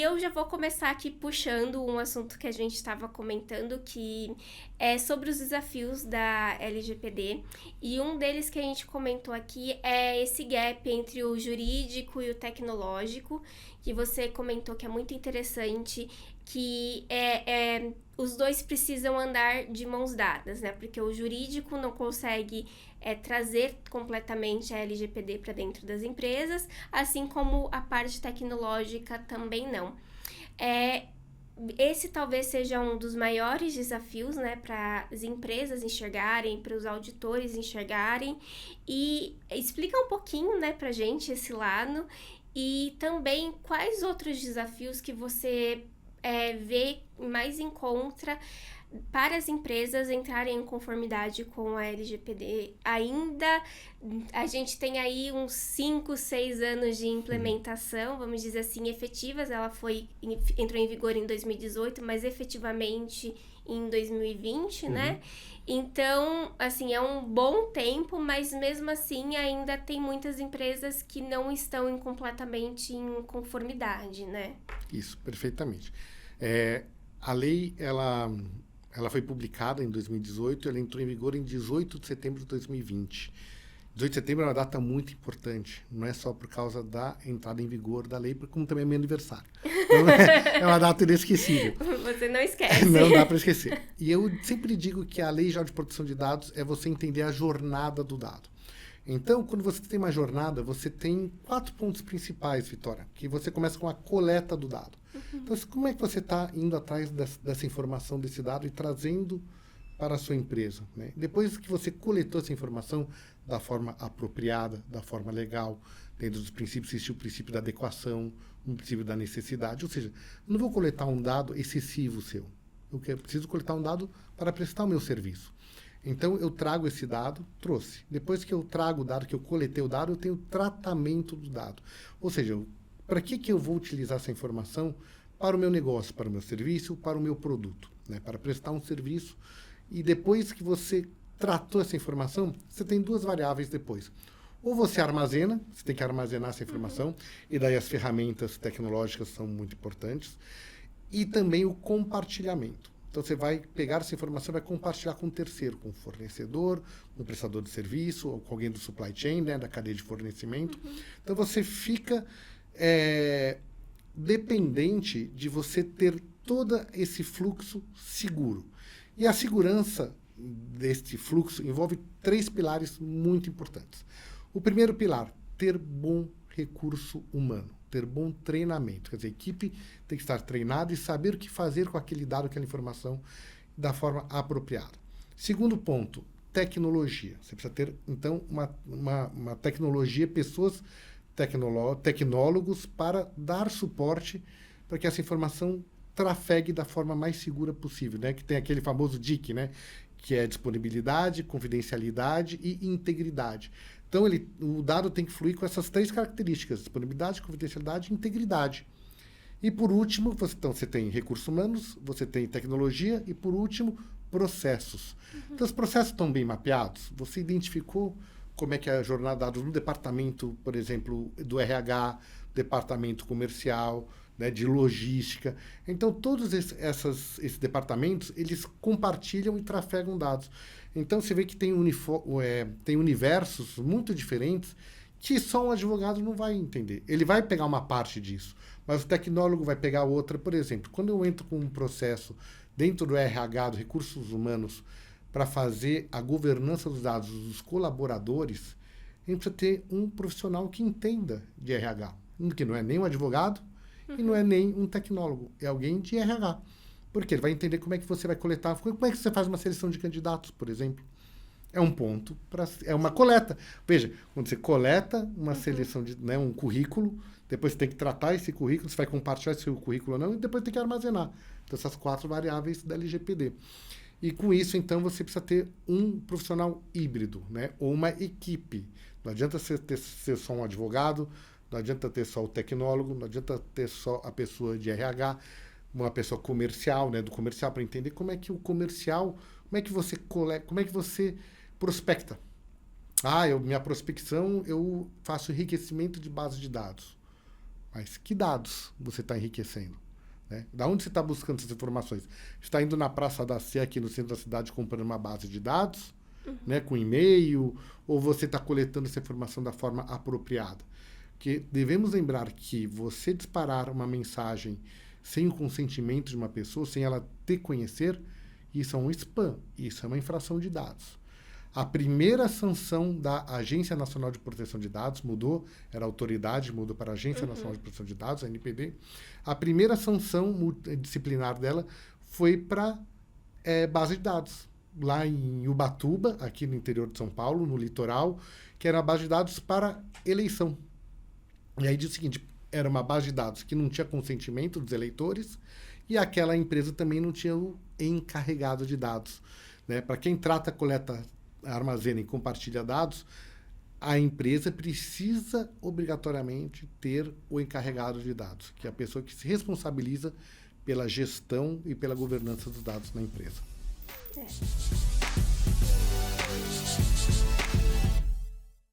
eu já vou começar aqui puxando um assunto que a gente estava comentando, que é sobre os desafios da LGPD. E um deles que a gente comentou aqui é esse gap entre o jurídico e o tecnológico, que você comentou que é muito interessante, que os dois precisam andar de mãos dadas, né? Porque o jurídico não consegue trazer completamente a LGPD para dentro das empresas, assim como a parte tecnológica também não. Esse talvez seja um dos maiores desafios, né, para as empresas enxergarem, para os auditores enxergarem, e explica um pouquinho, né, para a gente esse lado, e também quais outros desafios que você vê mais encontra para as empresas entrarem em conformidade com a LGPD. Ainda a gente tem aí uns 5, 6 anos de implementação, vamos dizer assim, efetivas. Ela entrou em vigor em 2018, mas efetivamente em 2020, né? Então, assim, é um bom tempo, mas mesmo assim ainda tem muitas empresas que não estão completamente em conformidade, né? Isso, perfeitamente. A lei, ela foi publicada em 2018, ela entrou em vigor em 18 de setembro de 2020. 18 de setembro é uma data muito importante, não é só por causa da entrada em vigor da lei, como também é meu aniversário. Então, é uma data inesquecível. Você não esquece. Não dá para esquecer. E eu sempre digo que a Lei Geral de Proteção de Dados é você entender a jornada do dado. Então, quando você tem uma jornada, você tem 4 pontos principais, Vitória, que você começa com a coleta do dado. Então, como é que você está indo atrás dessa informação, desse dado e trazendo para a sua empresa, né? Depois que você coletou essa informação da forma apropriada, da forma legal, dentro dos princípios, existe o princípio da adequação, o princípio da necessidade, ou seja, eu não vou coletar um dado excessivo seu, eu preciso coletar um dado para prestar o meu serviço. Então, eu trago esse dado, trouxe. Depois que eu trago o dado, que eu coletei o dado, eu tenho o tratamento do dado. Ou seja, para que eu vou utilizar essa informação para o meu negócio, para o meu serviço, para o meu produto, né? Para prestar um serviço. E depois que você tratou essa informação, você tem 2 variáveis depois. Ou você armazena, você tem que armazenar essa informação, e daí as ferramentas tecnológicas são muito importantes, e também o compartilhamento. Então, você vai pegar essa informação e vai compartilhar com um terceiro, com um fornecedor, com um prestador de serviço, ou com alguém do supply chain, né, da cadeia de fornecimento. Então, você fica dependente de você ter todo esse fluxo seguro. E a segurança deste fluxo envolve 3 pilares muito importantes. O primeiro pilar, ter bom recurso humano, ter bom treinamento. Quer dizer, a equipe tem que estar treinada e saber o que fazer com aquele dado, aquela informação, da forma apropriada. Segundo ponto, tecnologia. Você precisa ter, então, uma tecnologia, pessoas, tecnólogos, para dar suporte para que essa informação trafegue da forma mais segura possível, né? Que tem aquele famoso DIC, né? Que é disponibilidade, confidencialidade e integridade. Então, o dado tem que fluir com essas 3 características: disponibilidade, confidencialidade e integridade. E, por último, você tem recursos humanos, você tem tecnologia e, por último, processos. Então, os processos estão bem mapeados. Você identificou como é que é a jornada de dados no departamento, por exemplo, do RH, departamento comercial, né, de logística. Então, todos esses departamentos, eles compartilham e trafegam dados. Então, você vê que tem universos muito diferentes que só um advogado não vai entender. Ele vai pegar uma parte disso, mas o tecnólogo vai pegar outra. Por exemplo, quando eu entro com um processo dentro do RH, dos recursos humanos, para fazer a governança dos dados dos colaboradores, a gente precisa ter um profissional que entenda de RH, que não é nem um advogado, e não é nem um tecnólogo, é alguém de RH. Porque ele vai entender como é que você vai coletar, como é que você faz uma seleção de candidatos, por exemplo. É um ponto, é uma coleta. Veja, quando você coleta uma seleção de, né, um currículo, depois você tem que tratar esse currículo, você vai compartilhar esse currículo ou não, e depois tem que armazenar. Então, essas 4 variáveis da LGPD. E com isso, então, você precisa ter um profissional híbrido, né, ou uma equipe. Não adianta você ser só um advogado, não adianta ter só o tecnólogo, não adianta ter só a pessoa de RH, uma pessoa comercial, né, do comercial, para entender como é que o comercial, como é que você como é que você prospecta. Minha prospecção, eu faço enriquecimento de base de dados. Mas que dados você está enriquecendo? Né? Da onde você está buscando essas informações? Você está indo na Praça da Sé, aqui no centro da cidade, comprando uma base de dados, né, com e-mail, ou você está coletando essa informação da forma apropriada? Porque devemos lembrar que você disparar uma mensagem sem o consentimento de uma pessoa, sem ela te conhecer, isso é um spam, isso é uma infração de dados. A primeira sanção da Agência Nacional de Proteção de Dados mudou, era autoridade, mudou para a Agência Nacional de Proteção de Dados, a NPD. A primeira sanção disciplinar dela foi para base de dados, lá em Ubatuba, aqui no interior de São Paulo, no litoral, que era uma base de dados para eleição. E aí diz o seguinte, era uma base de dados que não tinha consentimento dos eleitores e aquela empresa também não tinha o encarregado de dados. Né? Para quem trata, coleta, armazena e compartilha dados, a empresa precisa obrigatoriamente ter o encarregado de dados, que é a pessoa que se responsabiliza pela gestão e pela governança dos dados na empresa. É.